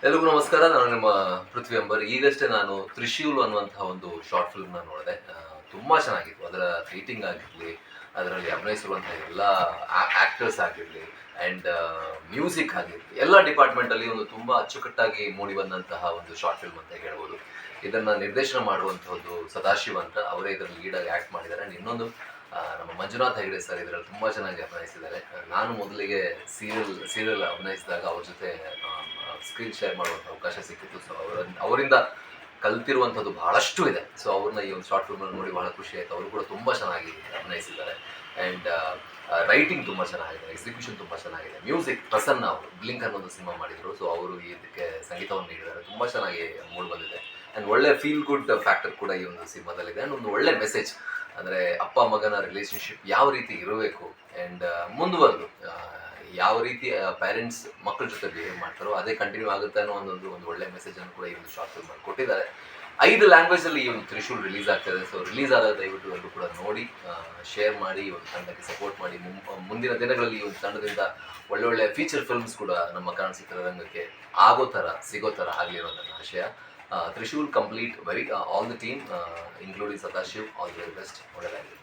ಎಲ್ರಿಗೂ ನಮಸ್ಕಾರ. ನಾನು ನಿಮ್ಮ ಪೃಥ್ವಿ ಅಂಬರ್. ಈಗಷ್ಟೇ ನಾನು ತ್ರಿಶೂಲ್ ಅನ್ನುವಂತಹ ಒಂದು ಶಾರ್ಟ್ ಫಿಲ್ಮ್ನ ನೋಡಿದೆ. ತುಂಬ ಚೆನ್ನಾಗಿತ್ತು. ಅದರ ರೈಟಿಂಗ್ ಆಗಿರಲಿ, ಅದರಲ್ಲಿ ಅಭಿನಯಿಸಿರುವಂತಹ ಎಲ್ಲ ಆ್ಯಕ್ಟರ್ಸ್ ಆಗಿರಲಿ ಆ್ಯಂಡ್ ಮ್ಯೂಸಿಕ್ ಆಗಿರಲಿ, ಎಲ್ಲ ಡಿಪಾರ್ಟ್ಮೆಂಟಲ್ಲಿ ಒಂದು ತುಂಬ ಅಚ್ಚುಕಟ್ಟಾಗಿ ಮೂಡಿ ಬಂದಂತಹ ಒಂದು ಶಾರ್ಟ್ ಫಿಲ್ಮ್ ಅಂತ ಹೇಳ್ಬೋದು. ಇದನ್ನು ನಿರ್ದೇಶನ ಮಾಡುವಂಥದ್ದು ಸದಾಶಿವ್ ಅಂತ, ಅವರೇ ಇದರಲ್ಲಿ ಲೀಡಾಗಿ ಆ್ಯಕ್ಟ್ ಮಾಡಿದ್ದಾರೆ. ಆ್ಯಂಡ್ ಇನ್ನೊಂದು ನಮ್ಮ ಮಂಜುನಾಥ್ ಹೆಗಡೆ ಸರ್ ಇದರಲ್ಲಿ ತುಂಬ ಚೆನ್ನಾಗಿ ಅಭಿನಯಿಸಿದ್ದಾರೆ. ನಾನು ಮೊದಲಿಗೆ ಸೀರಿಯಲ್ ಅಭಿನಯಿಸಿದಾಗ ಅವ್ರ ಜೊತೆ ಸ್ಕ್ರೀನ್ ಶೇರ್ ಮಾಡುವಂಥ ಅವಕಾಶ ಸಿಕ್ಕಿತ್ತು. ಸೊ ಅವರಿಂದ ಕಲ್ತಿರುವಂಥದ್ದು ಬಹಳಷ್ಟು ಇದೆ. ಸೊ ಅವ್ರನ್ನ ಈ ಒಂದು ಶಾರ್ಟ್ ಫಿಲ್ಮಲ್ಲಿ ನೋಡಿ ಬಹಳ ಖುಷಿ ಆಯಿತು. ಅವರು ಕೂಡ ತುಂಬ ಚೆನ್ನಾಗಿ ಅಭಿನಯಿಸಿದ್ದಾರೆ. ಆ್ಯಂಡ್ ರೈಟಿಂಗ್ ತುಂಬ ಚೆನ್ನಾಗಿದೆ, ಎಕ್ಸಿಕ್ಯೂಷನ್ ತುಂಬ ಚೆನ್ನಾಗಿದೆ. ಮ್ಯೂಸಿಕ್ ಪ್ರಸನ್ನ ಅವರು ಬ್ಲಿಂಕ್ ಅನ್ನೋದು ಸಿನಿಮಾ ಮಾಡಿದರು. ಸೊ ಅವರು ಇದಕ್ಕೆ ಸಂಗೀತವನ್ನು ನೀಡಿದ್ದಾರೆ. ತುಂಬ ಚೆನ್ನಾಗಿ ಮೂಡ್ ಬಂದಿದೆ. ಆ್ಯಂಡ್ ಒಳ್ಳೆ ಫೀಲ್ ಗುಡ್ ಫ್ಯಾಕ್ಟರ್ ಕೂಡ ಈ ಒಂದು ಸಿನಿಮಾದಲ್ಲಿದೆ. ಆ್ಯಂಡ್ ಒಂದು ಒಳ್ಳೆ ಮೆಸೇಜ್, ಅಂದರೆ ಅಪ್ಪ ಮಗನ ರಿಲೇಷನ್ಶಿಪ್ ಯಾವ ರೀತಿ ಇರಬೇಕು ಆ್ಯಂಡ್ ಮುಂದುವರೆದು ಯಾವ ರೀತಿ ಪೇರೆಂಟ್ಸ್ ಮಕ್ಕಳ ಜೊತೆ ಬಿಹೇವ್ ಮಾಡ್ತಾರೋ ಅದೇ ಕಂಟಿನ್ಯೂ ಆಗುತ್ತೆ ಅನ್ನೋ ಒಂದು ಒಳ್ಳೆ ಮೆಸೇಜನ್ನು ಕೂಡ ಈ ಒಂದು ಶಾರ್ಟ್ ಫಿಲ್ಮ್ ಕೊಟ್ಟಿದ್ದಾರೆ. 5 ಲ್ಯಾಂಗ್ವೇಜಲ್ಲಿ ಈ ಒಂದು ತ್ರಿಶೂಲ್ ರಿಲೀಸ್ ಆಗ್ತಾಯಿದೆ. ಸೊ ರಿಲೀಸ್ ಆದಾಗ ದಯವಿಟ್ಟು ಎಲ್ಲರೂ ಕೂಡ ನೋಡಿ, ಶೇರ್ ಮಾಡಿ, ಈ ಒಂದು ತಂಡಕ್ಕೆ ಸಪೋರ್ಟ್ ಮಾಡಿ. ಮುಂದಿನ ದಿನಗಳಲ್ಲಿ ಈ ಒಂದು ತಂಡದಿಂದ ಒಳ್ಳೊಳ್ಳೆ ಫೀಚರ್ ಫಿಲ್ಮ್ಸ್ ಕೂಡ ನಮ್ಮ ಕನ್ನಡ ಚಿತ್ರರಂಗಕ್ಕೆ ಸಿಗೋ ಥರ ಆಗಲಿ ಅನ್ನೋದು ನನ್ನ ಆಶಯ. Trishul complete, all the team including Sadashiv, all the very best. ಒಳ್ಳೆಯದಾಗಲಿ.